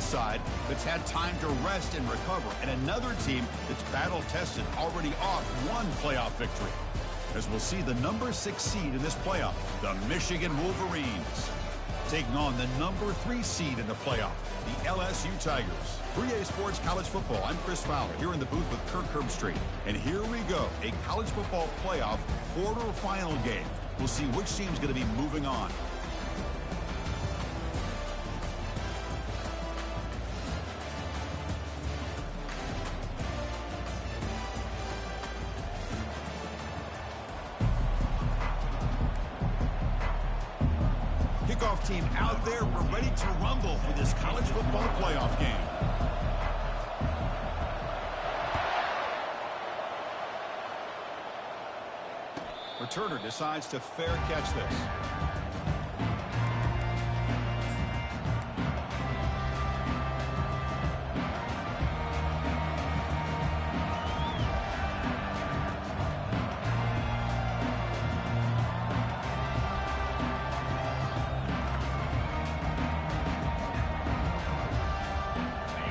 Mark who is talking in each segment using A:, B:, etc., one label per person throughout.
A: side that's had time to rest and recover, and another team that's battle-tested, already off one playoff victory. As we'll see the number 6 seed in this playoff, the Michigan Wolverines, taking on the number 3 seed in the playoff, the LSU Tigers. 3A Sports College Football. I'm Chris Fowler here in the booth with Kirk Herbstreit. And here we go, a college football playoff quarterfinal game. We'll see which team's going to be moving on. Kickoff team out there. We're ready to rumble for this college football playoff game. Returner decides to fair catch this.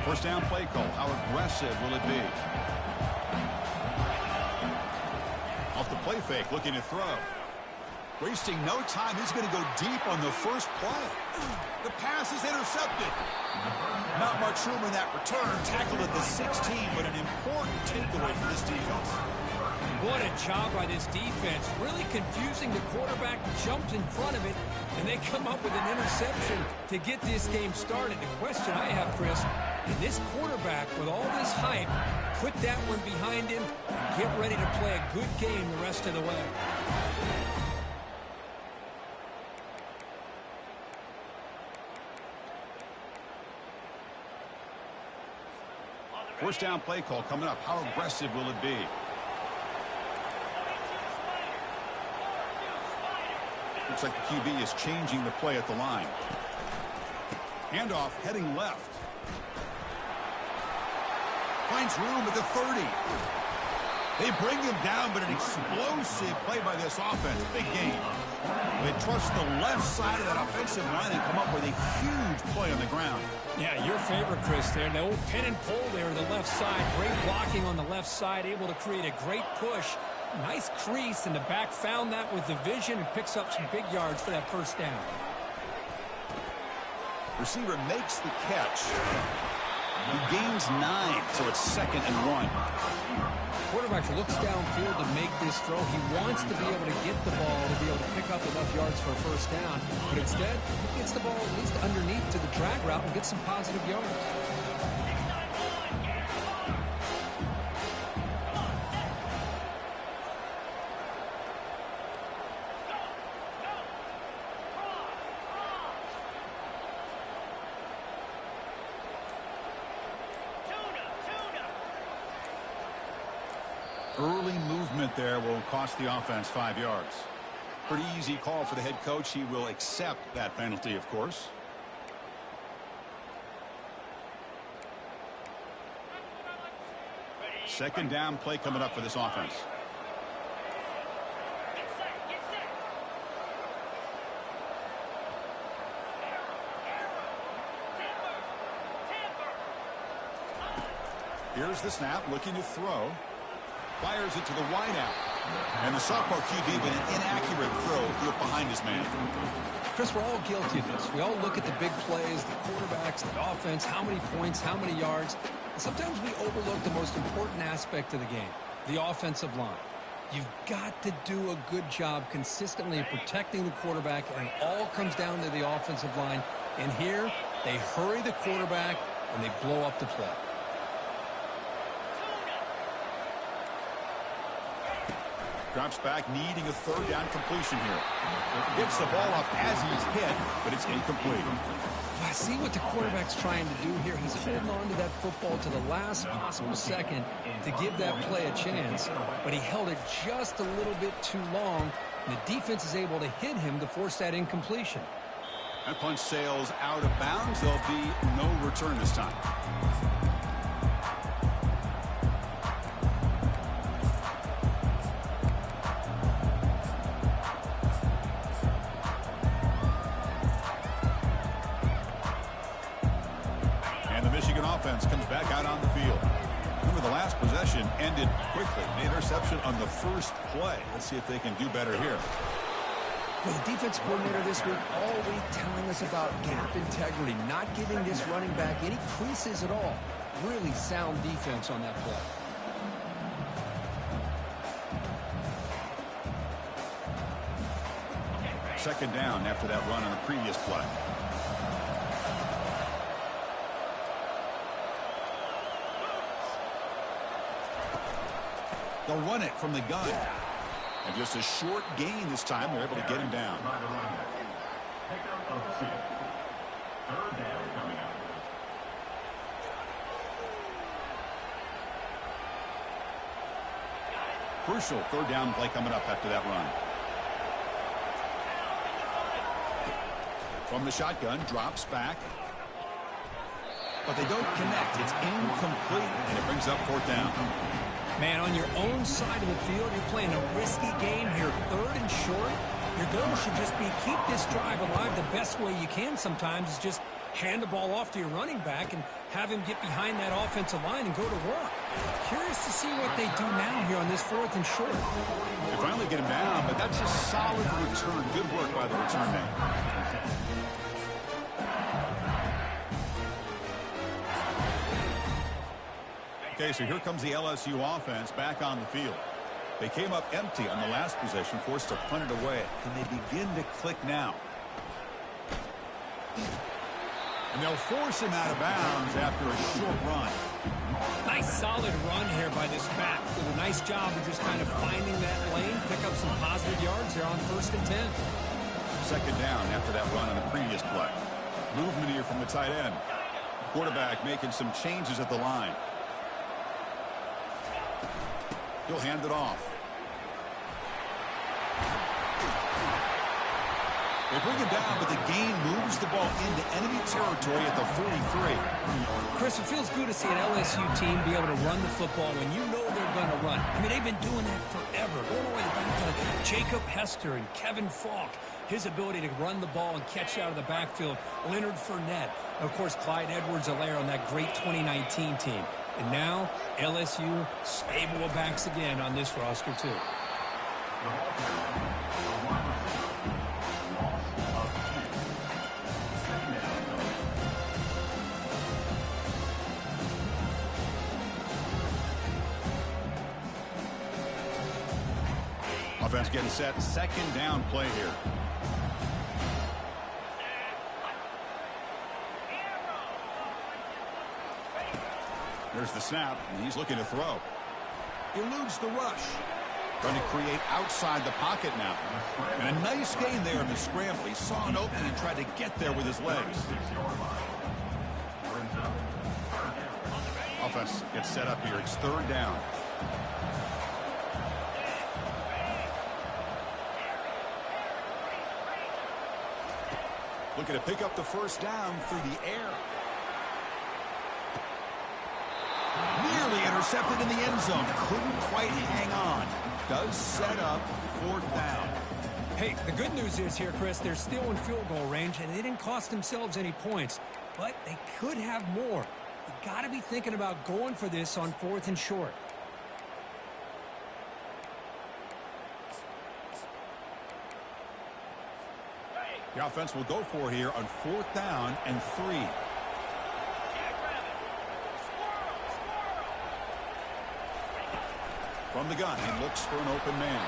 A: First down play call. How aggressive will it be? Off the play fake, looking to throw. Wasting no time. He's going to go deep on the first play. The pass is intercepted. Not much room in that return. Tackled at the 16, but an important takeaway for this defense.
B: What a job by this defense. Really confusing. The quarterback jumped in front of it, and they come up with an interception to get this game started. The question I have, Chris, can this quarterback, with all this hype, put that one behind him and get ready to play a good game the rest of the way?
A: First down play call coming up. How aggressive will it be? Looks like the QB is changing the play at the line. Handoff heading left. Finds room at the 30. They bring him down, but an explosive play by this offense. Big game. They trust the left side of that offensive line and come up with a huge play on the ground. Yeah, your favorite, Chris, there. The old pin and pull there on the left side. Great blocking on the left side, able to create a great push. Nice crease, and the back found that with the vision and picks up some big yards for that first down. Receiver makes the catch. He gains 9, so it's 2nd and 1. Quarterback looks downfield to make this throw. He wants to be able to get the ball to be able to pick up enough yards for a first down. But instead, he gets the ball at least underneath to the drag route and gets some positive yards. Early movement there will cost the offense 5 yards. Pretty easy call for the head coach. He will accept that penalty, of course. Second down play coming up for this offense. Here's the snap, looking to throw. Fires it to the wideout. And the sophomore QB with an inaccurate throw threw it behind his man. Chris, we're all guilty of this. We all look at the big plays, the quarterbacks, the offense, how many points, how many yards. And sometimes we overlook the most important aspect of the game, the offensive line. You've got to do a good job consistently protecting the quarterback, and it all comes down to the offensive line. And here, they hurry the quarterback, and they blow up the play. Drops back, needing a third down completion here. Gets the ball up as he's hit, but it's incomplete. I see what the quarterback's trying to do here. He's holding on to that football to the last possible second to give that play a chance, but he held it just a little bit too long, and the defense is able to hit him to force that incompletion. That punch sails out of bounds. There'll be no return this time. Michigan offense comes back out on the field. Remember, the last possession ended quickly. The interception on the first play. Let's see if they can do better here.
B: Well, the defense coordinator this week all week telling us about gap integrity, not giving this running back any creases at all. Really sound defense on that play.
A: Second down after that run on the previous play. They'll run it from the gun. And just a short gain this time. They're able to get him down. Crucial third down play coming up after that run. From the shotgun, drops back. But they don't connect. It's incomplete, and it brings up fourth down.
B: Man, on your own side of the field, you're playing a risky game here, third and short. Your goal should just be keep this drive alive the best way you can sometimes is just hand the ball off to your running back and have him get behind that offensive line and go to work. Curious to see what they do now here on this fourth and short.
A: They finally get him down, but that's a solid return. Good work by the return man. Okay, so here comes the LSU offense back on the field. They came up empty on the last possession, forced to punt it away. Can they begin to click now? And they'll force him out of bounds after a short run.
B: Nice solid run here by this back. Did a nice job of just kind of finding that lane, pick up some positive yards there on 1st and 10.
A: Second down after that run on the previous play. Movement here from the tight end. Quarterback making some changes at the line. He'll hand it off. They bring him down, but the gain moves the ball into enemy territory at the 43.
B: Chris, it feels good to see an LSU team be able to run the football when you know they're going to run. I mean, they've been doing that forever. Going all the way back to Jacob Hester and Kevin Falk. His ability to run the ball and catch out of the backfield. Leonard Fournette. And of course, Clyde Edwards-Helaire on that great 2019 team. And now, LSU stable of backs again on this roster, too.
A: Offense getting set. Second down play here. There's the snap, and he's looking to throw. Eludes the rush. Trying to create outside the pocket now. And a nice gain there in the scramble. He saw an opening and tried to get there with his legs. Offense gets set up here. It's third down. Looking to pick up the first down through the air. Nearly intercepted in the end zone. Couldn't quite hang on. Does set up fourth down.
B: Hey, the good news is here, Chris, they're still in field goal range, and they didn't cost themselves any points. But they could have more. You got to be thinking about going for this on 4th and short.
A: The offense will go for it here on 4th down and 3. From the gun, he looks for an open man.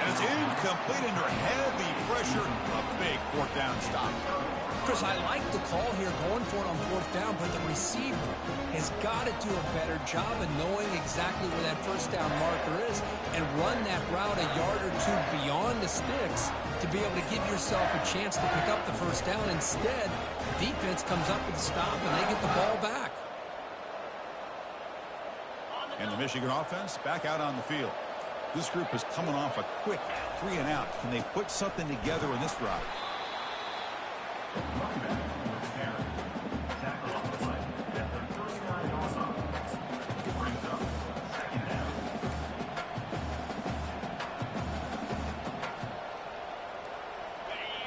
A: And it's incomplete under heavy pressure. A big fourth down stop.
B: Chris, I like the call here going for it on 4th down, but the receiver has got to do a better job of knowing exactly where that first down marker is and run that route a yard or two beyond the sticks to be able to give yourself a chance to pick up the first down. Instead, defense comes up with a stop and they get the ball back.
A: And the Michigan offense back out on the field. This group is coming off a quick 3 and out. Can they put something together in this drive?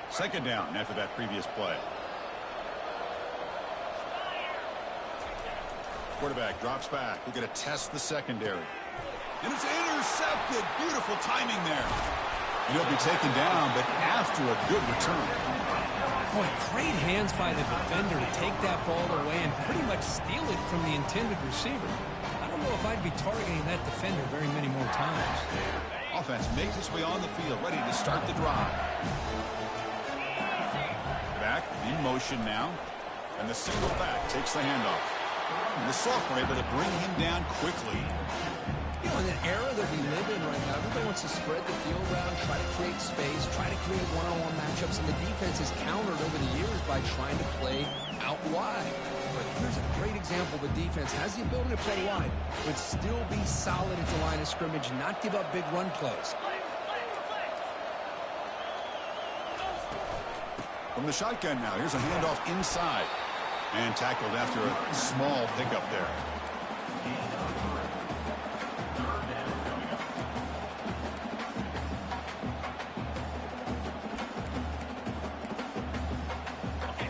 A: Second down after that previous play. Quarterback drops back. We're going to test the secondary. And it's intercepted. Beautiful timing there. And he'll be taken down, but after a good return.
B: Boy, great hands by the defender to take that ball away and pretty much steal it from the intended receiver. I don't know if I'd be targeting that defender very many more times.
A: Offense makes its way on the field, ready to start the drive. Back in motion now. And the single back takes the handoff. And the sophomore able to bring him down quickly.
B: You know, in an era that we live in right now, everybody wants to spread the field around, try to create space, try to create one-on-one matchups, and the defense has countered over the years by trying to play out wide. But here's a great example of a defense has the ability to play wide, but still be solid at the line of scrimmage, not give up big run plays.
A: From the shotgun now, here's a handoff inside. And tackled after a small pickup there.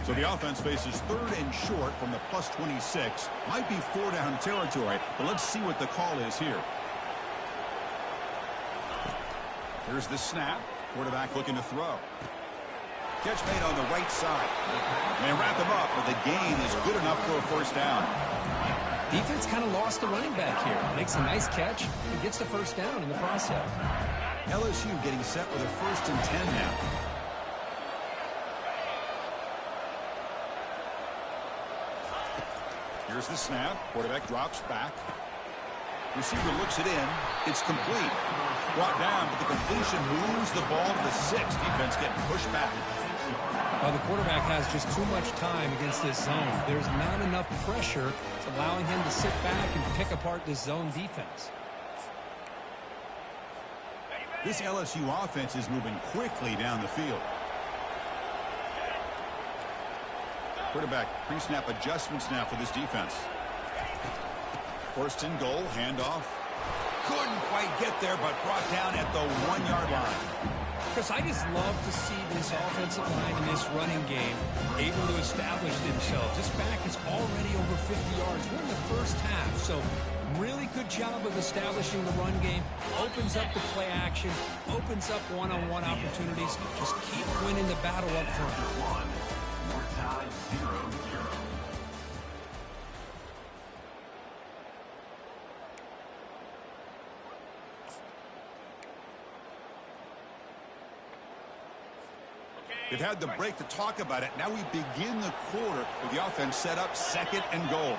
A: So the offense faces 3rd and short from the +26. Might be 4-down territory, but let's see what the call is here. Here's the snap. Quarterback looking to throw. Catch made on the right side. And they wrap him up, but the gain is good enough for a 1st down.
B: Defense kind of lost the running back here. Makes a nice catch and gets the 1st down in the process.
A: LSU getting set with a 1st and 10 now. Here's the snap. Quarterback drops back. Receiver looks it in. It's complete. Brought down, but the completion moves the ball to the 6. Defense getting pushed back.
B: Well, the quarterback has just too much time against this zone. There's not enough pressure. It's allowing him to sit back and pick apart this zone defense.
A: This LSU offense is moving quickly down the field. Quarterback pre-snap adjustments now for this defense. 1st and goal, handoff. Couldn't quite get there, but brought down at the 1-yard line.
B: Chris, I just love to see this offensive line in this running game able to establish themselves. This back is already over 50 yards. We're in the 1st half, so really good job of establishing the run game. Opens up the play action, opens up one-on-one opportunities. Just keep winning the battle up front.
A: They've had the break to talk about it. Now we begin the quarter with the offense set up 2nd and goal.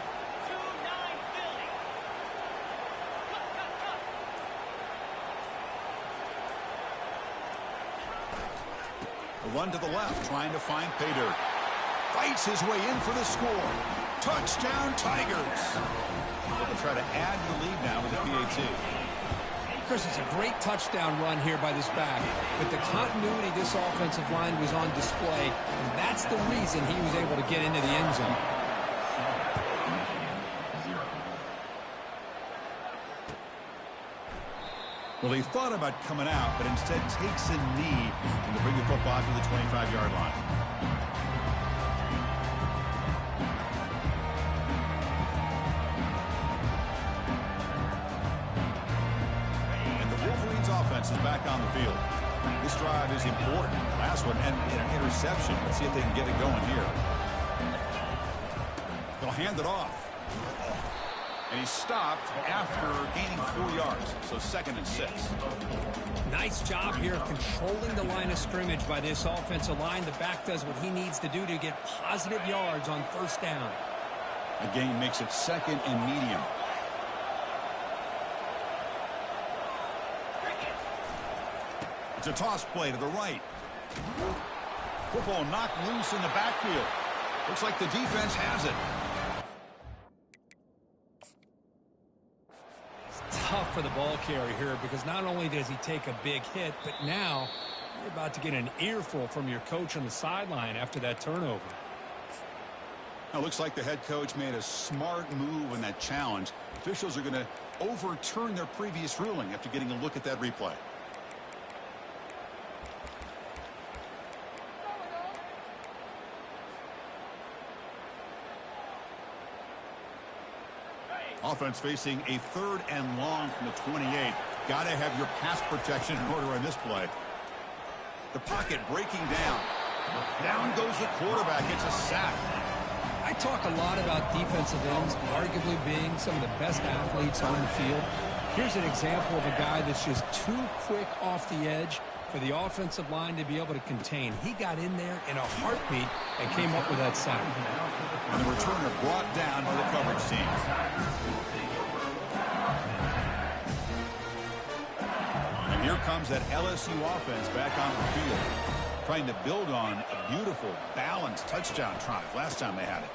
A: The one to the left trying to find pay dirt. Fights his way in for the score. Touchdown Tigers. They'll try to add to the lead now with the PAT.
B: Chris, it's a great touchdown run here by this back, but the continuity of this offensive line was on display, and that's the reason he was able to get into the end zone.
A: Well, he thought about coming out, but instead takes a knee to bring the football to the 25-yard line. Offense is back on the field. This drive is important. Last one and an interception. Let's see if they can get it going here. They'll hand it off. And he stopped after gaining 4 yards. So 2nd and 6.
B: Nice job here of controlling the line of scrimmage by this offensive line. The back does what he needs to do to get positive yards on 1st down.
A: The gain makes it 2nd and medium. It's a toss play to the right. Football knocked loose in the backfield. Looks like the defense has it.
B: It's tough for the ball carrier here because not only does he take a big hit, but now you're about to get an earful from your coach on the sideline after that turnover.
A: Now, looks like the head coach made a smart move in that challenge. Officials are going to overturn their previous ruling after getting a look at that replay. Offense facing a 3rd and long from the 28. Got to have your pass protection in order in this play. The pocket breaking down. Down goes the quarterback. It's a sack.
B: I talk a lot about defensive ends arguably being some of the best athletes on the field. Here's an example of a guy that's just too quick off the edge for the offensive line to be able to contain. He got in there in a heartbeat and came up with that sack.
A: And the returner brought down by the coverage team. And here comes that LSU offense back on the field, trying to build on a beautiful, balanced touchdown drive last time they had it.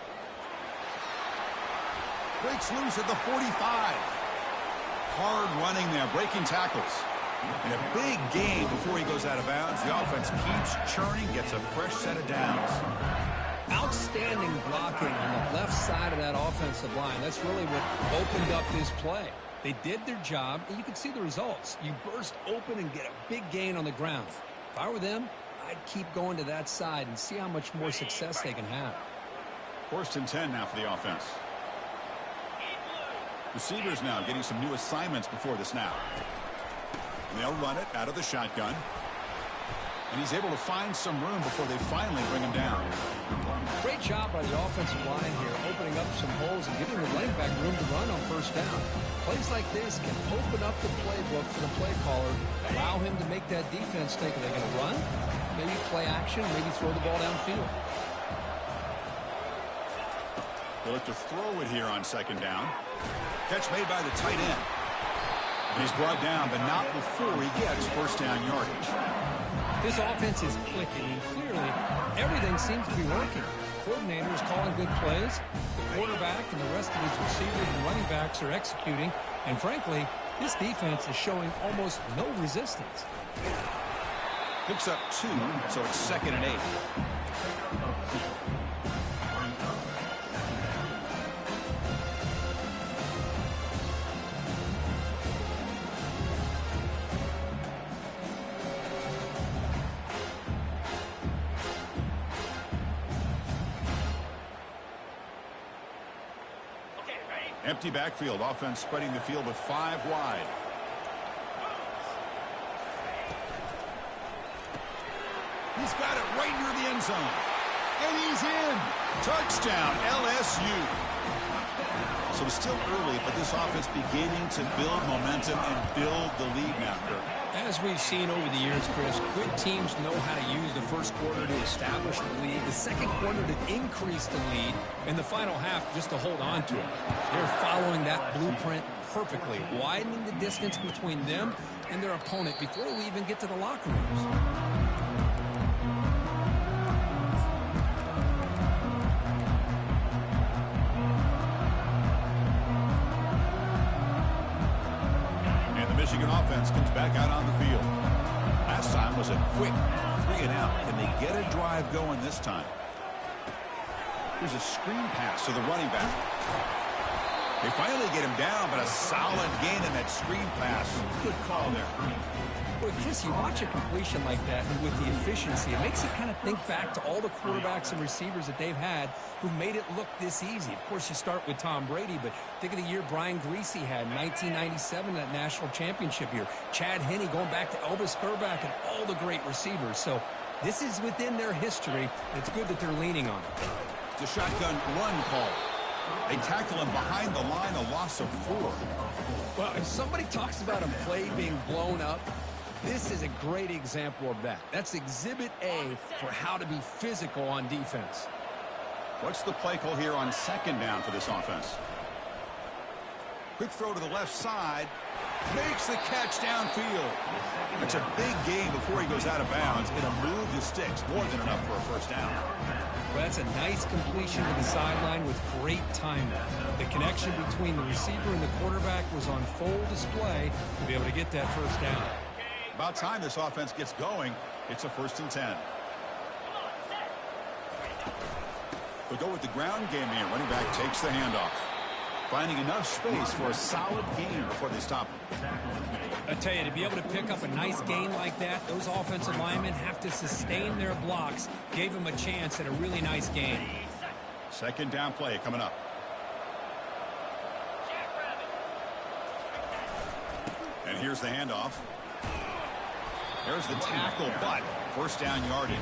A: Breaks loose at the 45. Hard running there, breaking tackles. And a big gain before he goes out of bounds. The offense keeps churning, gets a fresh set of downs.
B: Outstanding blocking on the left side of that offensive line. That's really what opened up this play. They did their job, and you can see the results. You burst open and get a big gain on the ground. If I were them, I'd keep going to that side and see how much more success they can have.
A: 1st and 10 now for the offense. Receivers now getting some new assignments before the snap. And they'll run it out of the shotgun. And he's able to find some room before they finally bring him down.
B: Great job by the offensive line here, opening up some holes and giving the running back room to run on 1st down. Plays like this can open up the playbook for the play caller, allow him to make that defense think, are they going to run? Maybe play action, maybe throw the ball downfield.
A: They'll look to throw it here on 2nd down. Catch made by the tight end. And he's brought down, but not before he gets 1st down yardage.
B: This offense is clicking, and clearly everything seems to be working. The coordinator is calling good plays. The quarterback and the rest of his receivers and running backs are executing. And frankly, this defense is showing almost no resistance.
A: Picks up 2, so it's 2nd and 8. Empty backfield. Offense spreading the field with 5 wide. He's got it right near the end zone. And he's in. Touchdown, LSU. So it's still early, but this offense beginning to build momentum and build the lead now, Kirk.
B: As we've seen over the years, Chris, good teams know how to use the 1st quarter to establish the lead, the 2nd quarter to increase the lead, and the final half just to hold on to it. They're following that blueprint perfectly, widening the distance between them and their opponent before we even get to the locker rooms.
A: Michigan offense comes back out on the field. Last time was a quick 3 and out. Can they get a drive going this time? Here's a screen pass to the running back. They finally get him down, but a solid gain in that screen pass. Good call there.
B: Boy, Chris, you watch a completion like that, and with the efficiency, it makes you kind of think back to all the quarterbacks and receivers that they've had who made it look this easy. Of course, you start with Tom Brady, but think of the year Brian Griese had in 1997, that national championship year. Chad Henne going back to Elvis Grbac and all the great receivers. So this is within their history. It's good that they're leaning on it.
A: It's a shotgun run call. They tackle him behind the line, a loss of 4.
B: Well, if somebody talks about a play being blown up, this is a great example of that. That's exhibit A for how to be physical on defense.
A: What's the play call here on 2nd down for this offense? Quick throw to the left side. Makes the catch downfield. That's a big gain before he goes out of bounds. It'll move the sticks. More than enough for a 1st down.
B: Well, that's a nice completion to the sideline with great timing. The connection between the receiver and the quarterback was on full display to be able to get that 1st down.
A: About time this offense gets going. It's a 1st and 10. They'll go with the ground game here. Running back takes the handoff. Finding enough space for a solid gain before they stop him.
B: I tell you, to be able to pick up a nice gain like that, those offensive linemen have to sustain their blocks. Gave them a chance at a really nice gain.
A: 2nd down play coming up. And here's the handoff. There's the tackle, but first down yardage.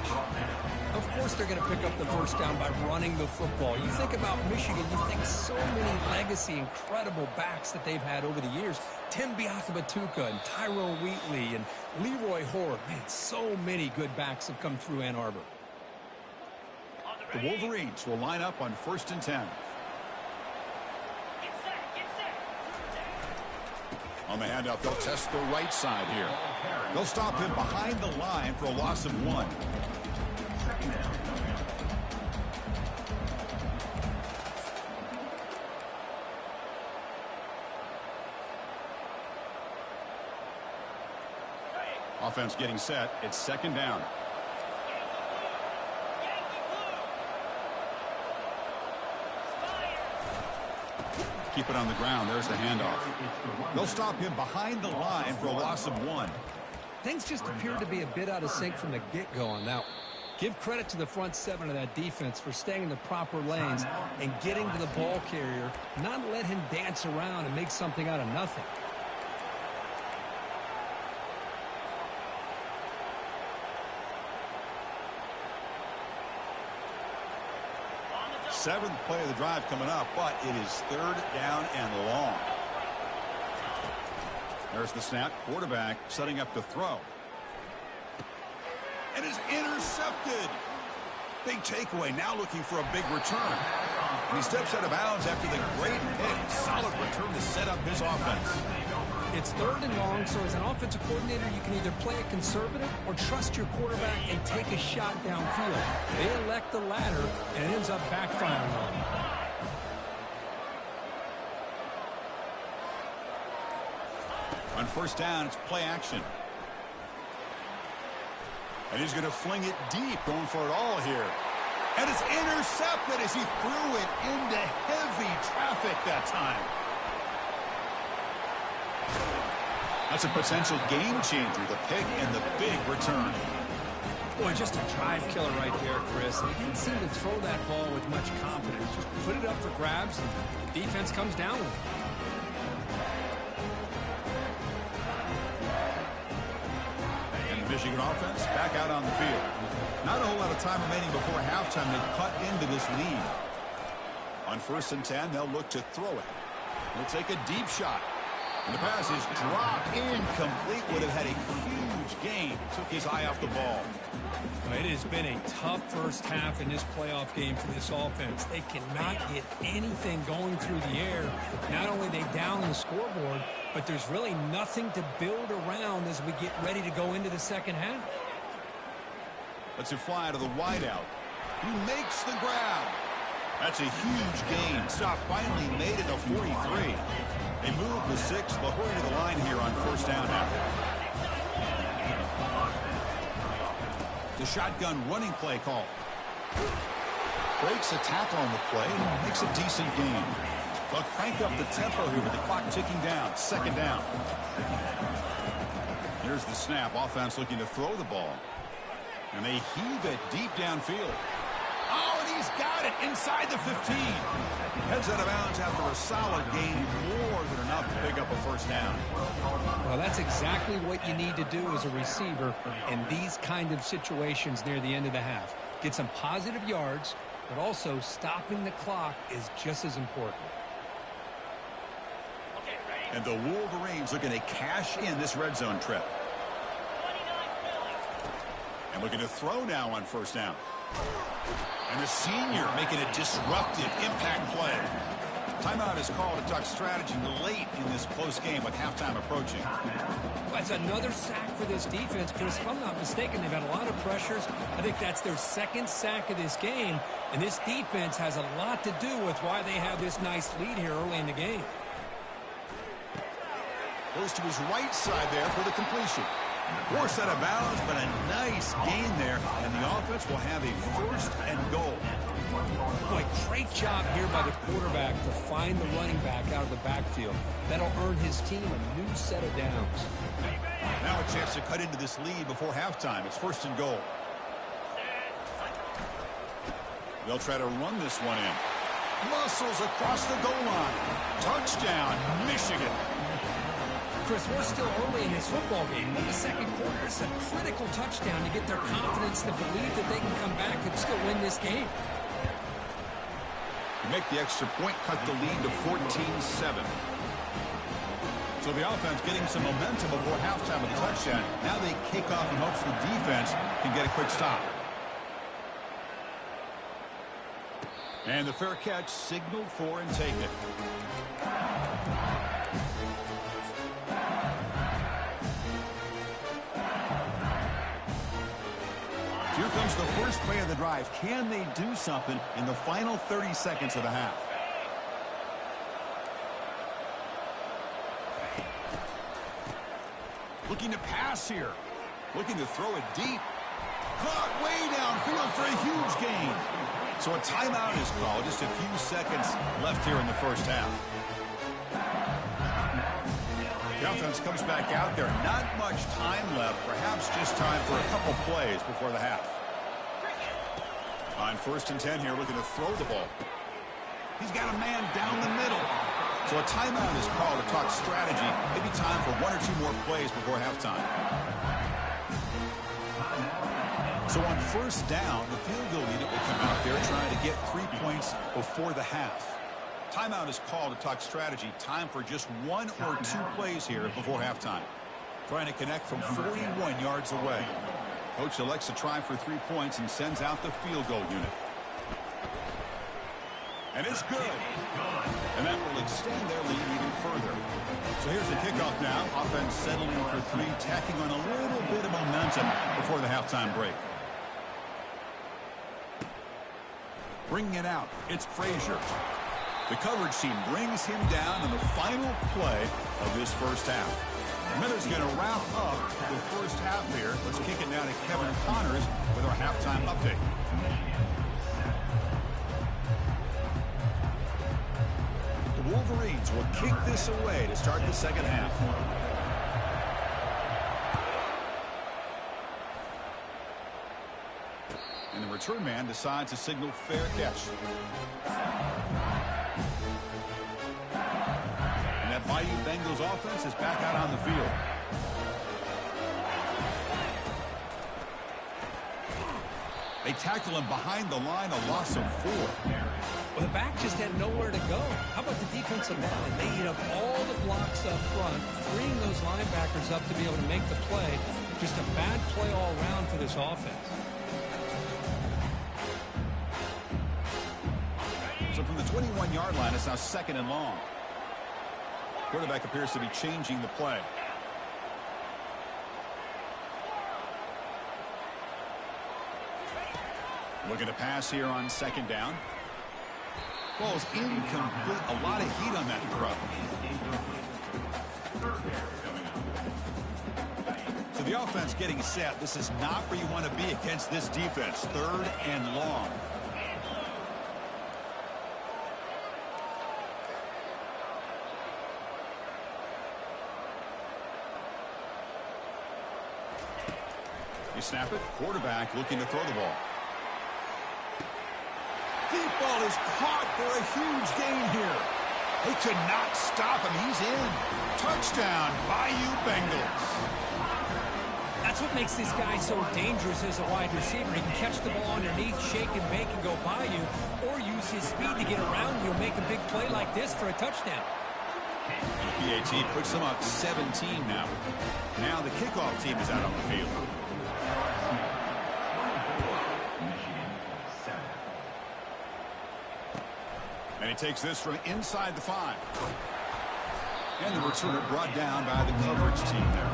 B: Of course they're going to pick up the first down by running the football. You think about Michigan, you think so many legacy, incredible backs that they've had over the years. Tim Biakabatuka and Tyrone Wheatley and Leroy Horde. Man, so many good backs have come through Ann Arbor.
A: The Wolverines will line up on 1st and 10. On the handoff, they'll test the right side here. They'll stop him behind the line for a loss of 1. Offense getting set. It's 2nd down. Keep it on the ground. There's the handoff. They'll stop him behind the line for a loss of 1.
B: Things just appeared to be a bit out of sync from the get-go on that one. Give credit to the front 7 of that defense for staying in the proper lanes and getting to the ball carrier, not let him dance around and make something out of nothing.
A: 7th play of the drive coming up, but it is 3rd down and long. There's the snap. Quarterback setting up to throw. And is intercepted. Big takeaway. Now looking for a big return. And he steps out of bounds after the great pick. Solid return to set up his offense.
B: It's 3rd and long, so as an offensive coordinator, you can either play it conservative or trust your quarterback and take a shot downfield. They elect the latter, and it ends up backfiring on them.
A: On 1st down, it's play action. And he's going to fling it deep, going for it all here. And it's intercepted as he threw it into heavy traffic that time. That's a potential game changer, the pick and the big return.
B: Boy, just a drive killer right there, Chris. He didn't seem to throw that ball with much confidence. Just put it up for grabs, and the defense comes down with it.
A: And the Michigan offense back out on the field. Not a whole lot of time remaining before halftime. They cut into this lead. On 1st and 10, they'll look to throw it. They'll take a deep shot. And the pass is dropped incomplete. Would have had a huge gain. Took his eye off the ball.
B: It has been a tough first half in this playoff game for this offense. They cannot get anything going through the air. Not only are they down the scoreboard, but there's really nothing to build around as we get ready to go into the second half.
A: Let's it fly to the wideout. He makes the grab. That's a huge gain. Stop finally made it to 43. They move the 6. They'll hurry to the line here on 1st down now. The shotgun running play call. Breaks a tackle on the play and makes a decent gain. They'll crank up the tempo here with the clock ticking down. 2nd down. Here's the snap. Offense looking to throw the ball. And they heave it deep downfield. Oh, and he's got it inside the 15. Heads out of bounds after a solid gain, more than enough to pick up a 1st down.
B: Well, that's exactly what you need to do as a receiver in these kind of situations near the end of the half. Get some positive yards, but also stopping the clock is just as important.
A: And the Wolverines looking to cash in this red zone trip. And looking to throw now on 1st down. And the senior making a disruptive impact play. Timeout is called to talk strategy late in this close game with halftime approaching.
B: That's another sack for this defense, Chris. If I'm not mistaken, they've had a lot of pressures. I think that's their 2nd sack of this game. And this defense has a lot to do with why they have this nice lead here early in the game.
A: Goes to his right side there for the completion. Forced out of bounds, but a nice gain there. And the offense will have a 1st and goal.
B: Boy, great job here by the quarterback to find the running back out of the backfield. That'll earn his team a new set of downs.
A: Now a chance to cut into this lead before halftime. It's 1st and goal. They'll try to run this one in. Muscles across the goal line. Touchdown, Michigan.
B: Chris, we're still early in this football game. In the second quarter, it's a critical touchdown to get their confidence to believe that they can come back and still win this game.
A: To make the extra point, cut the lead to 14-7. So the offense getting some momentum before halftime with a touchdown. Now they kick off in hopes the defense can get a quick stop. And the fair catch signaled for and taken. Here comes the first play of the drive. Can they do something in the final 30 seconds of the half? Looking to pass here. Looking to throw it deep. Caught way downfield for a huge gain. So a timeout is called. Just a few seconds left here in the first half. The offense comes back out there. Not much time left. Perhaps just time for a couple plays before the half. On 1st and 10 here, looking to throw the ball. He's got a man down the middle. So a timeout is called to talk strategy. Maybe time for 1 or 2 more plays before halftime. So on 1st down, the field goal unit will come out there trying to get 3 points before the half. Timeout is called to talk strategy. Time for just 1 or 2 plays here before halftime. Trying to connect from 41 yards away. Coach elects to try for 3 points and sends out the field goal unit. And it's good. And that will extend their lead even further. So here's the kickoff now. Offense settling for 3, tacking on a little bit of momentum before the halftime break. Bringing it out, it's Frazier. The coverage team brings him down in the final play of this first half. Miller's going to wrap up the first half here. Let's kick it now to Kevin Connors with our halftime update. The Wolverines will kick this away to start the second half. And the return man decides to signal fair catch. And that Bayou Bengals offense is back out on the field. They tackle him behind the line, a loss of 4.
B: Well, the back just had nowhere to go. How about the defensive line? They eat up all the blocks up front, freeing those linebackers up to be able to make the play. Just a bad play all around for this offense.
A: So from the 21-yard line, it's now 2nd and long. Quarterback appears to be changing the play. Looking to pass here on 2nd down. Ball's incomplete. A lot of heat on that throw. So the offense getting set. This is not where you want to be against this defense. 3rd and long. You snap it. Quarterback looking to throw the ball. Deep ball is caught for a huge gain here. They could not stop him. He's in. Touchdown, Bayou Bengals.
B: That's what makes this guy so dangerous as a wide receiver. He can catch the ball underneath, shake and bake and go by you, or use his speed to get around you and make a big play like this for a touchdown.
A: PAT puts them up 17 now. Now the kickoff team is out on the field. And he takes this from inside the 5. And the returner brought down by the coverage team there.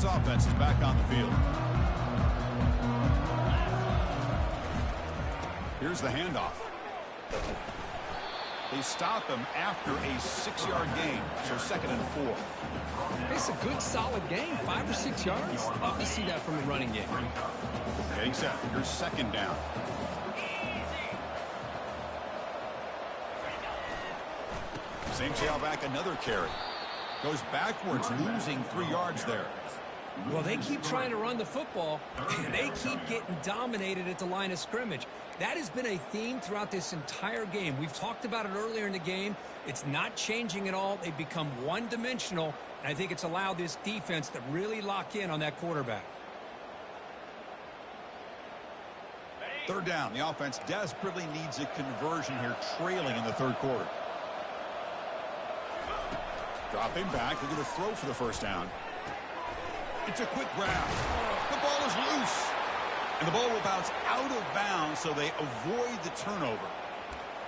A: Offense is back on the field. Here's the handoff. They stop him after a 6-yard gain, so 2nd and 4.
B: It's a good, solid game. 5 or 6 yards. Love to see that from the running game.
A: Getting set. Here's 2nd down. Same tailback, another carry. Goes backwards, losing 3 yards there.
B: Well, they keep trying to run the football, and they keep getting dominated at the line of scrimmage. That has been a theme throughout this entire game. We've talked about it earlier in the game. It's not changing at all. They've become one-dimensional, and I think it's allowed this defense to really lock in on that quarterback.
A: 3rd down. The offense desperately needs a conversion here, trailing in the 3rd quarter. Dropping back. They're going to throw for the 1st down. It's a quick grab. The ball is loose. And the ball will bounce out of bounds, so they avoid the turnover.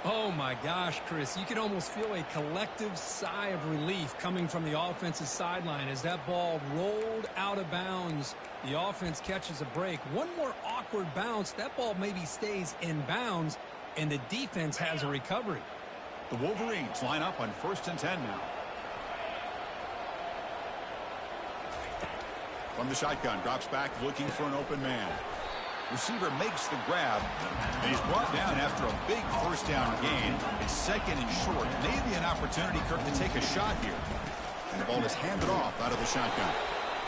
B: Oh, my gosh, Chris. You can almost feel a collective sigh of relief coming from the offensive sideline as that ball rolled out of bounds. The offense catches a break. One more awkward bounce. That ball maybe stays in bounds, and the defense has a recovery.
A: The Wolverines line up on 1st and 10 now. From the shotgun, drops back looking for an open man. Receiver makes the grab, and he's brought down after a big 1st down gain. It's 2nd and short. Maybe an opportunity, Kirk, to take a shot here. And the ball is handed off out of the shotgun.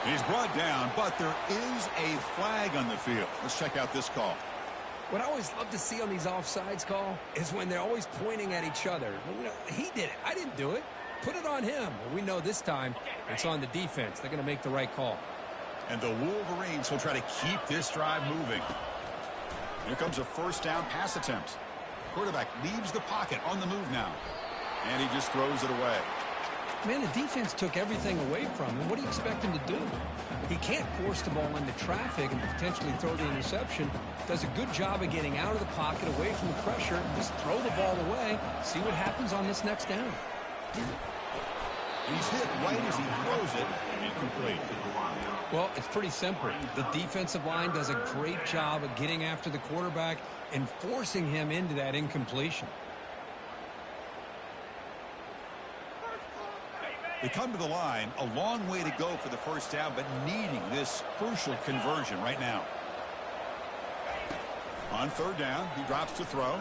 A: And he's brought down, but there is a flag on the field. Let's check out this call.
B: What I always love to see on these offsides call is when they're always pointing at each other. Well, you know, he did it. I didn't do it. Put it on him. Well, we know this time it's on the defense. They're going to make the right call.
A: And the Wolverines will try to keep this drive moving. Here comes a 1st down pass attempt. Quarterback leaves the pocket on the move now. And he just throws it away.
B: Man, the defense took everything away from him. What do you expect him to do? He can't force the ball into traffic and potentially throw the interception. Does a good job of getting out of the pocket, away from the pressure, and just throw the ball away. See what happens on this next down.
A: He's hit right as he throws it. Incomplete.
B: Well, it's pretty simple. The defensive line does a great job of getting after the quarterback and forcing him into that incompletion.
A: They come to the line, a long way to go for the 1st down, but needing this crucial conversion right now. On 3rd down, he drops to throw.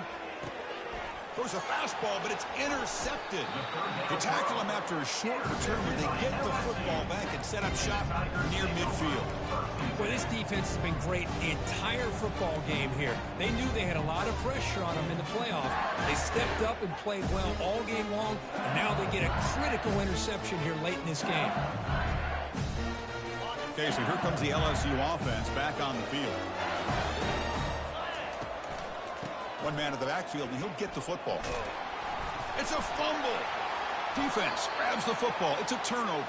A: Throws a fastball, but it's intercepted. They tackle him after a short return where they get the football back and set up shop near midfield.
B: Well, this defense has been great the entire football game here. They knew they had a lot of pressure on them in the playoff. They stepped up and played well all game long, and now they get a critical interception here late in this game.
A: Okay, so here comes the LSU offense back on the field. One man in the backfield, and he'll get the football. It's a fumble. Defense grabs the football. It's a turnover.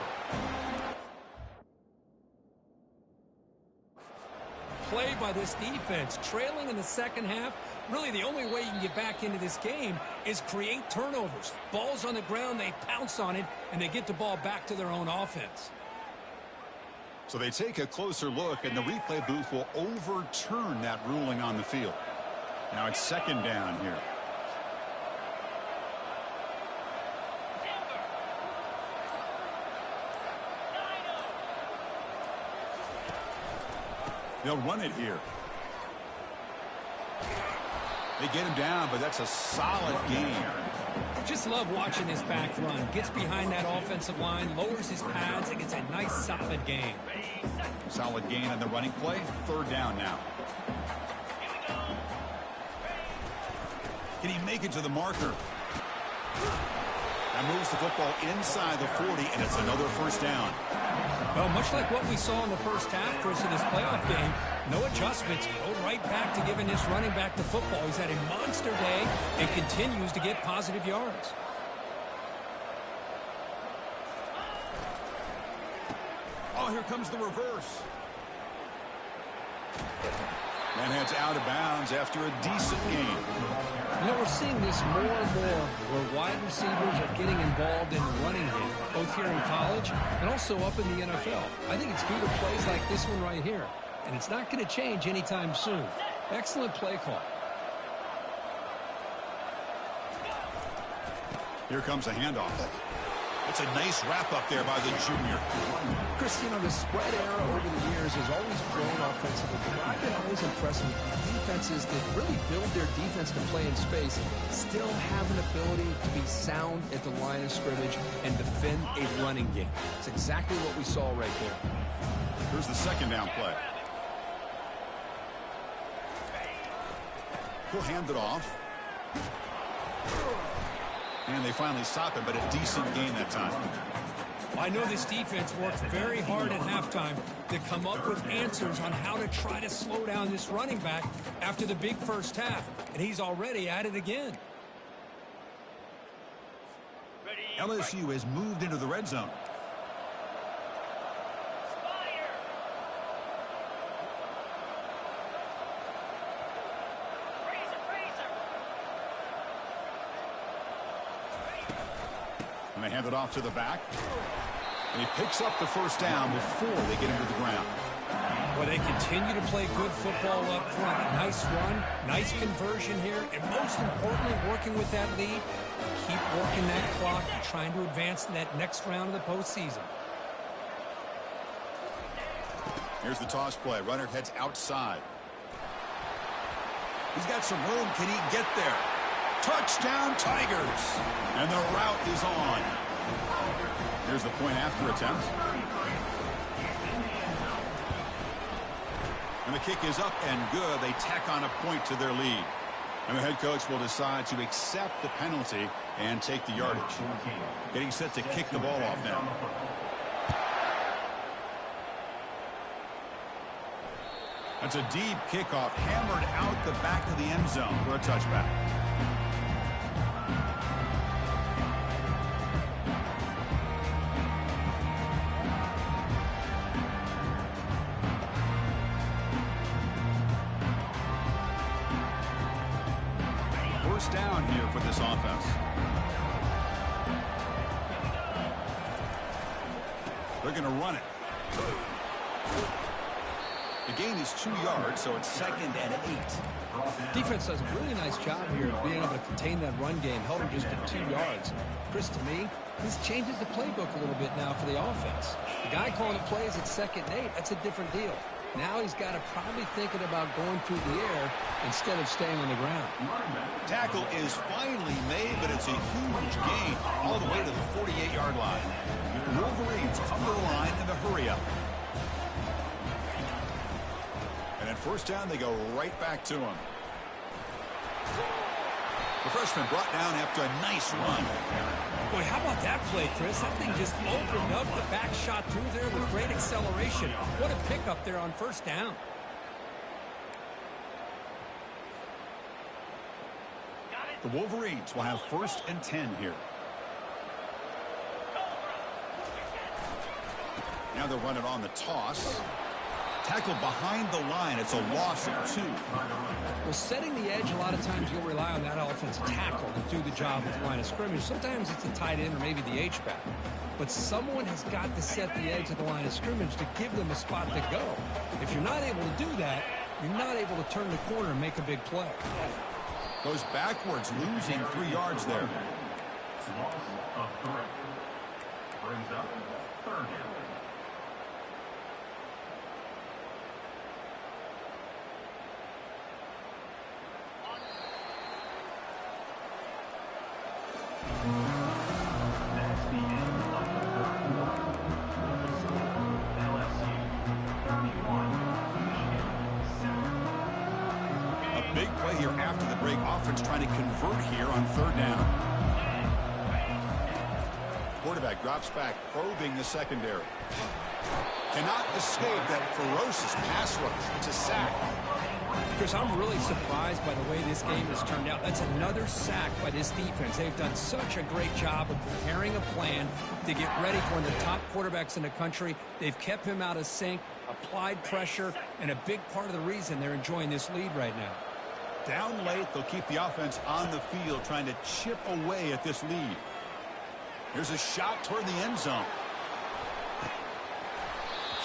B: Play by this defense. Trailing in the 2nd half, really the only way you can get back into this game is create turnovers. Ball's on the ground, they pounce on it, and they get the ball back to their own offense.
A: So they take a closer look, and the replay booth will overturn that ruling on the field. Now it's 2nd down here. They'll run it here. They get him down, but that's a solid gain.
B: Just love watching this back run. Gets behind that offensive line, lowers his pads, and gets a nice solid gain.
A: Solid gain on the running play. 3rd down now. Can he make it to the marker? That moves the football inside the 40, and it's another 1st down.
B: Well, much like what we saw in the 1st half, Chris, of this playoff game, no adjustments. Go right back to giving this running back the football. He's had a monster day and continues to get positive yards.
A: Oh, here comes the reverse. And heads out of bounds after a decent game.
B: You know, we're seeing this more and more where wide receivers are getting involved in the running game, both here in college and also up in the NFL. I think it's due to plays like this one right here, and it's not going to change anytime soon. Excellent play call.
A: Here comes a handoff. It's a nice wrap-up there by the junior.
B: Chris, you know, the spread era over the years has always grown offensively. But I've been always impressed with defenses that really build their defense to play in space, still have an ability to be sound at the line of scrimmage and defend a running game. It's exactly what we saw right there.
A: Here's the second down play. He'll hand it off. And they finally stop it, but a decent gain that time.
B: I know this defense worked very hard at halftime to come up with answers on how to try to slow down this running back after the big first half. And he's already at it again.
A: LSU has moved into the red zone. And they hand it off to the back. And he picks up the first down before they get into the ground.
B: Well, they continue to play good football up front. Nice run, nice conversion here, and most importantly, working with that lead, keep working that clock, trying to advance in that next round of the postseason.
A: Here's the toss play. Runner heads outside. He's got some room. Can he get there? Touchdown, Tigers! And the route is on. Here's the point after attempt. And the kick is up and good. They tack on a point to their lead. And the head coach will decide to accept the penalty and take the yardage. Getting set to kick the ball off now. That's a deep kickoff, hammered out the back of the end zone for a touchback. First down here for this offense. They're going to run it. The gain is 2 yards, so it's 2nd and 8.
B: Defense does a really nice job here of being able to contain that run game, held him just at 2 yards. Chris, to me, this changes the playbook a little bit now for the offense. The guy calling the plays at 2nd and 8, that's a different deal. Now he's got to probably thinking about going through the air instead of staying on the ground.
A: Tackle is finally made, but it's a huge gain all the way to the 48-yard line. The Wolverines come to the line in the hurry up. And at first down, they go right back to him. The freshman brought down after a nice run.
B: Boy, how about that play, Chris? That thing just opened up, the back shot through there with great acceleration. What a pickup there on first down.
A: The Wolverines will have 1st and 10 here. Now they're running on the toss. Tackle behind the line. It's a loss of 2.
B: Well, setting the edge, a lot of times you'll rely on that offensive tackle to do the job at the line of scrimmage. Sometimes it's a tight end or maybe the H-back. But someone has got to set the edge of the line of scrimmage to give them a spot to go. If you're not able to do that, you're not able to turn the corner and make a big play.
A: Goes backwards, losing 3 yards there.
C: Loss of 3. Brings up 3rd down. That's the end of the 3rd quarter. LSU 31, Michigan 7.
A: A big play here after the break. Offense trying to convert here on 3rd down. Quarterback drops back, probing the secondary. Cannot escape that ferocious pass rush. It's a sack.
B: Chris, I'm really surprised by the way this game has turned out. That's another sack by this defense. They've done such a great job of preparing a plan to get ready for one of the top quarterbacks in the country. They've kept him out of sync, applied pressure, and a big part of the reason they're enjoying this lead right now.
A: Down late, they'll keep the offense on the field trying to chip away at this lead. Here's a shot toward the end zone.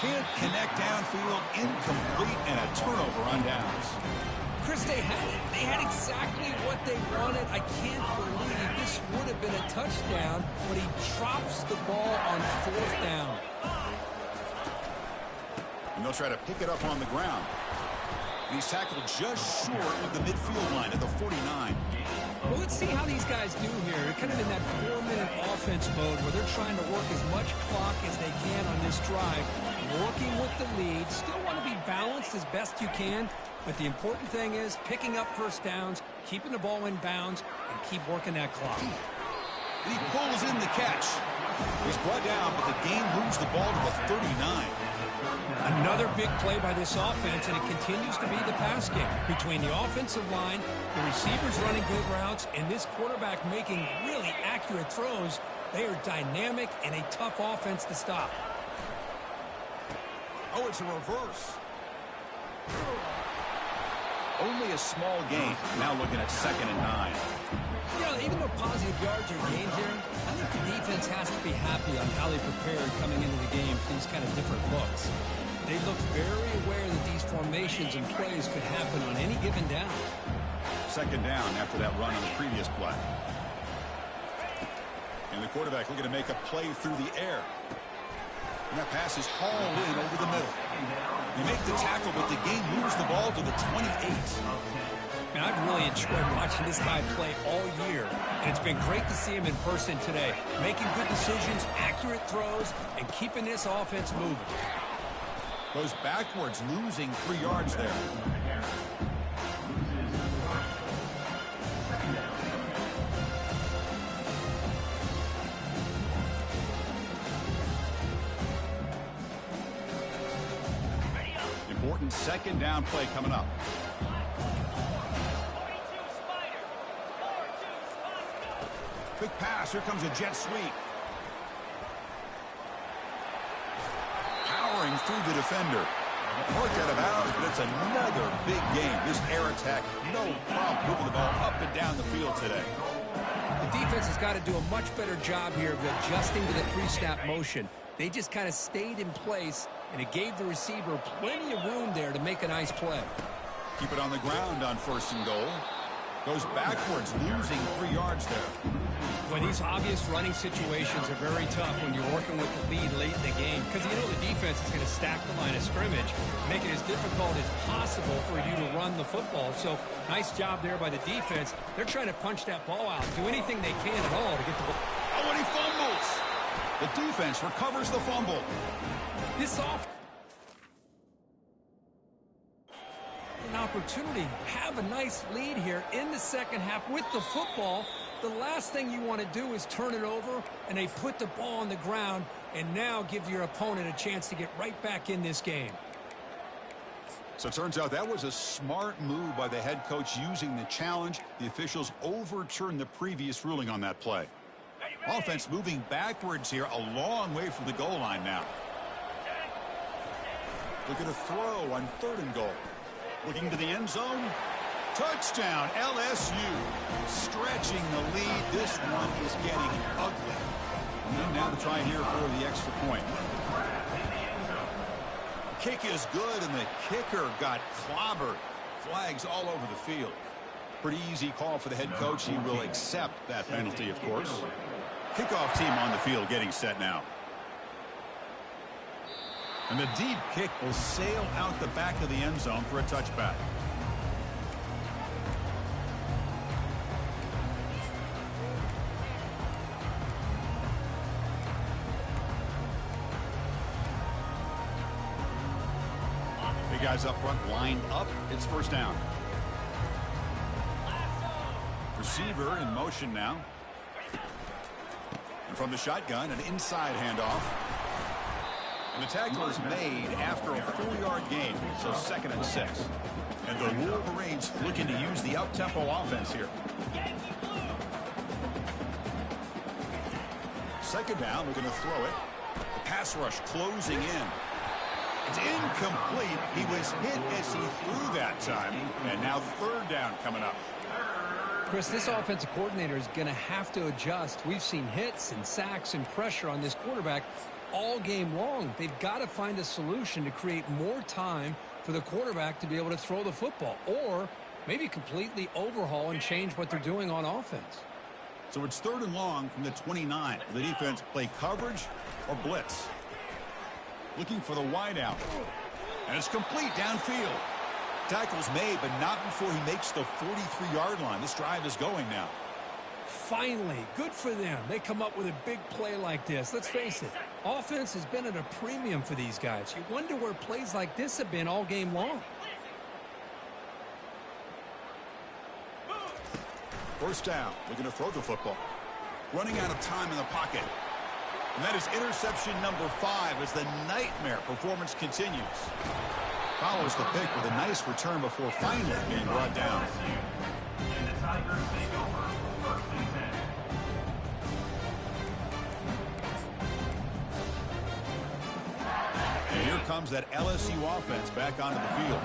A: Can't connect downfield, incomplete, and a turnover on downs.
B: Chris, they had it. They had exactly what they wanted. I can't believe this would have been a touchdown, but he drops the ball on 4th down.
A: And they'll try to pick it up on the ground. And he's tackled just short of the midfield line at the 49.
B: Well, let's see how these guys do here. They're kind of in that 4-minute offense mode where they're trying to work as much clock as they can on this drive, working with the lead. Still want to be balanced as best you can, but the important thing is picking up first downs, keeping the ball in bounds, and keep working that clock.
A: And he pulls in the catch. He's brought down, but the game moves the ball to the 39.
B: Another big play by this offense, and it continues to be the pass game. Between the offensive line, the receivers running good routes, and this quarterback making really accurate throws, they are dynamic and a tough offense to stop.
A: Oh, it's a reverse. Only a small gain. Now looking at 2nd and 9.
B: You know, even though positive yards are gained here, I think the defense has to be happy on how they prepared coming into the game for these kind of different looks. They look very aware that these formations and plays could happen on any given down.
A: 2nd down after that run on the previous play. And the quarterback looking to make a play through the air. And that pass is hauled in over the middle. They make the tackle, but the game moves the ball to the 28.
B: Man, I've really enjoyed watching this guy play all year, and it's been great to see him in person today, making good decisions, accurate throws, and keeping this offense moving.
A: Goes backwards, losing 3 yards there. Important 2nd down play coming up. Quick pass. Here comes a jet sweep. Powering through the defender. Worked out of bounds, but it's another big game. This air attack, no problem moving the ball up and down the field today.
B: The defense has got to do a much better job here of adjusting to the pre-snap motion. They just kind of stayed in place, and it gave the receiver plenty of room there to make a nice play.
A: Keep it on the ground on 1st and goal. Goes backwards, losing 3 yards there.
B: Well, these obvious running situations are very tough when you're working with the lead late in the game, because you know the defense is going to stack the line of scrimmage, make it as difficult as possible for you to run the football. So nice job there by the defense. They're trying to punch that ball out, do anything they can at all to get the ball.
A: Oh, and he fumbles. The defense recovers the fumble.
B: This off an opportunity, have a nice lead here in the 2nd half with the football. The last thing you want to do is turn it over, and they put the ball on the ground and now give your opponent a chance to get right back in this game.
A: So it turns out that was a smart move by the head coach using the challenge. The officials overturned the previous ruling on that play. Offense moving backwards here, a long way from the goal line now. Look at a throw on 3rd and goal. Looking to the end zone. Touchdown, LSU. Stretching the lead. This one is getting ugly. And now to try here for the extra point. Kick is good, and the kicker got clobbered. Flags all over the field. Pretty easy call for the head coach. He will accept that penalty, of course. Kickoff team on the field getting set now. And the deep kick will sail out the back of the end zone for a touchback. Big guys up front lined up. It's 1st down. Receiver in motion now. And from the shotgun, an inside handoff. And the tackle is made after a 4-yard gain, so 2nd and 6. And the Wolverines looking to use the up-tempo offense here. 2nd down, looking to throw it. The pass rush closing in. It's incomplete. He was hit as he threw that time. And now 3rd down coming up.
B: Chris, this offensive coordinator is going to have to adjust. We've seen hits and sacks and pressure on this quarterback all game long. They've got to find a solution to create more time for the quarterback to be able to throw the football, or maybe completely overhaul and change what they're doing on offense.
A: So it's 3rd and long from the 29. The defense play coverage or blitz. Looking for the wideout. And it's complete downfield. Tackle's made, but not before he makes the 43-yard line. This drive is going now.
B: Finally, good for them. They come up with a big play like this. Let's face it, offense has been at a premium for these guys. You wonder where plays like this have been all game long.
A: 1st down, looking to throw the football. Running out of time in the pocket. And that is interception number 5 as the nightmare performance continues. Follows the pick with a nice return before finally being brought down.
C: And the Tigers take over 1st and 10.
A: And here comes that LSU offense back onto the field.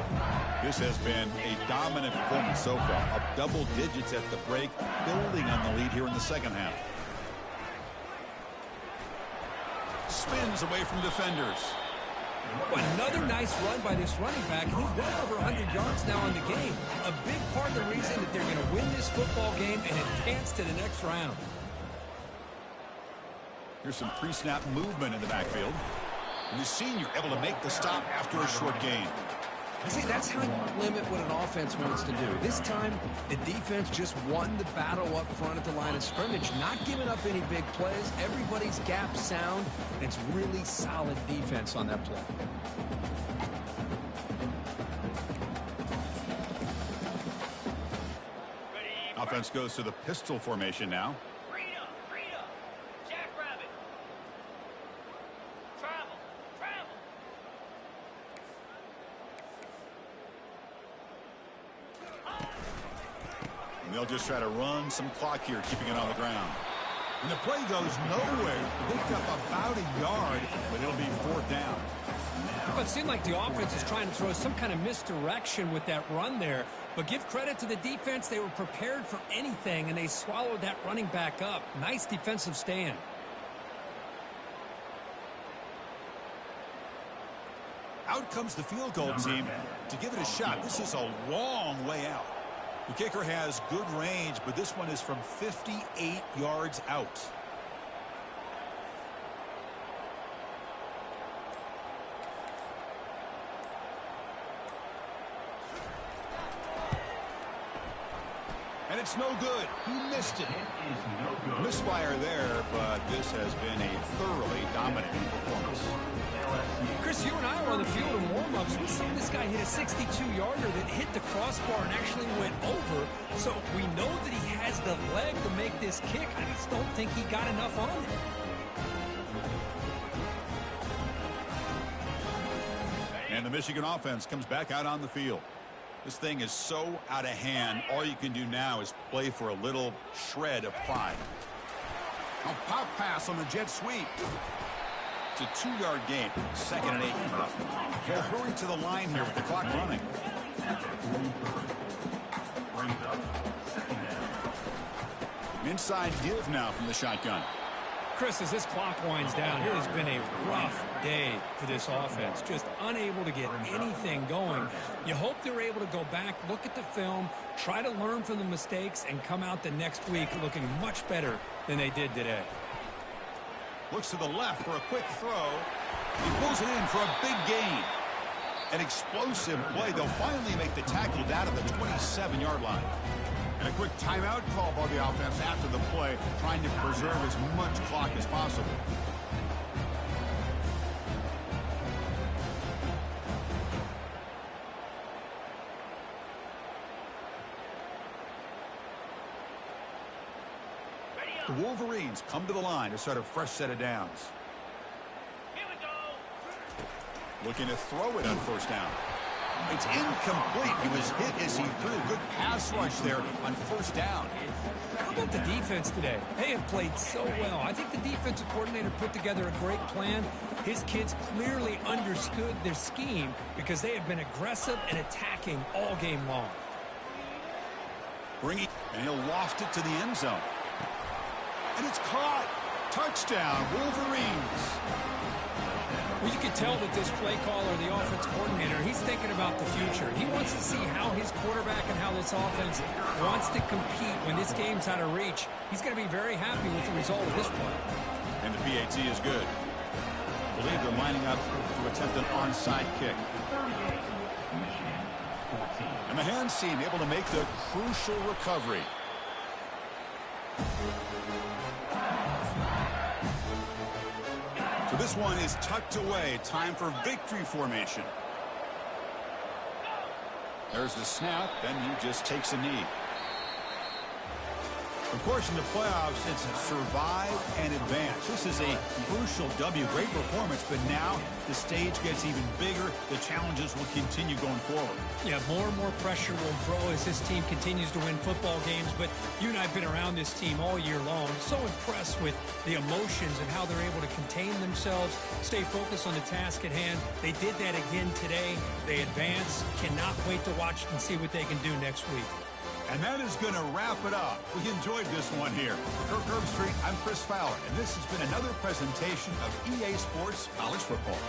A: This has been a dominant performance so far. Up double digits at the break, building on the lead here in the 2nd half. Spins away from defenders.
B: Another nice run by this running back. He's well over 100 yards now in the game. A big part of the reason that they're going to win this football game and advance to the next round.
A: Here's some pre-snap movement in the backfield. And the senior able to make the stop after a short gain.
B: I say that's how you limit what an offense wants to do. This time, the defense just won the battle up front at the line of scrimmage, not giving up any big plays. Everybody's gap sound, and it's really solid defense on that play.
A: Offense goes to the pistol formation now. And they'll just try to run some clock here, keeping it on the ground. And the play goes nowhere. Picked up about a yard, but it'll be 4th down.
B: But it seemed like the offense is trying to throw some kind of misdirection with that run there. But give credit to the defense. They were prepared for anything, and they swallowed that running back up. Nice defensive stand.
A: Out comes the field goal team to give it a shot. This is a long way out. The kicker has good range, but this one is from 58 yards out. And it's no good. He missed it.
C: It is no good.
A: Misfire there, but this has been a thoroughly dominating performance.
B: Chris, you and I were on the field in warm-ups. We saw this guy hit a 62-yarder that hit the crossbar and actually went over. So we know that he has the leg to make this kick. I just don't think he got enough on it.
A: And the Michigan offense comes back out on the field. This thing is so out of hand, all you can do now is play for a little shred of pride. A pop pass on the jet sweep. It's a 2-yard gain. 2nd and 8. They'll hurry to the line here with the clock running. Inside give now from the shotgun.
B: Chris, as this clock winds down, it has been a rough day for this offense. Just unable to get anything going. You hope they're able to go back, look at the film, try to learn from the mistakes, and come out the next week looking much better than they did today.
A: Looks to the left for a quick throw. He pulls it in for a big gain. An explosive play. They'll finally make the tackle down at the 27-yard line. And a quick timeout call by the offense after the play, trying to preserve as much clock as possible. The Wolverines come to the line to start a fresh set of downs.
C: Here we go.
A: Looking to throw it on 1st down. It's incomplete. He was hit as he threw. Good pass rush there on 1st down.
B: How about the defense today? They have played so well. I think the defensive coordinator put together a great plan. His kids clearly understood their scheme because they have been aggressive and attacking all game long.
A: And he'll loft it to the end zone. And it's caught. Touchdown, Wolverines.
B: Well, you can tell that this play caller, the offense coordinator, he's thinking about the future. He wants to see how his quarterback and how this offense wants to compete when this game's out of reach. He's going to be very happy with the result of this play.
A: And the PAT is good. I believe they're lining up to attempt an onside kick. And the hands team able to make the crucial recovery. So this one is tucked away. Time for victory formation. There's the snap, then he just takes a knee. Of course, in the playoffs, it's survive and advance. This is a crucial W. Great performance, but now the stage gets even bigger. The challenges will continue going forward.
B: Yeah, more and more pressure will grow as this team continues to win football games. But you and I have been around this team all year long. So impressed with the emotions and how they're able to contain themselves, stay focused on the task at hand. They did that again today. They advance. Cannot wait to watch and see what they can do next week.
A: And that is going to wrap it up. We enjoyed this one here. Kirk Herbstreit, I'm Chris Fowler, and this has been another presentation of EA Sports College Football.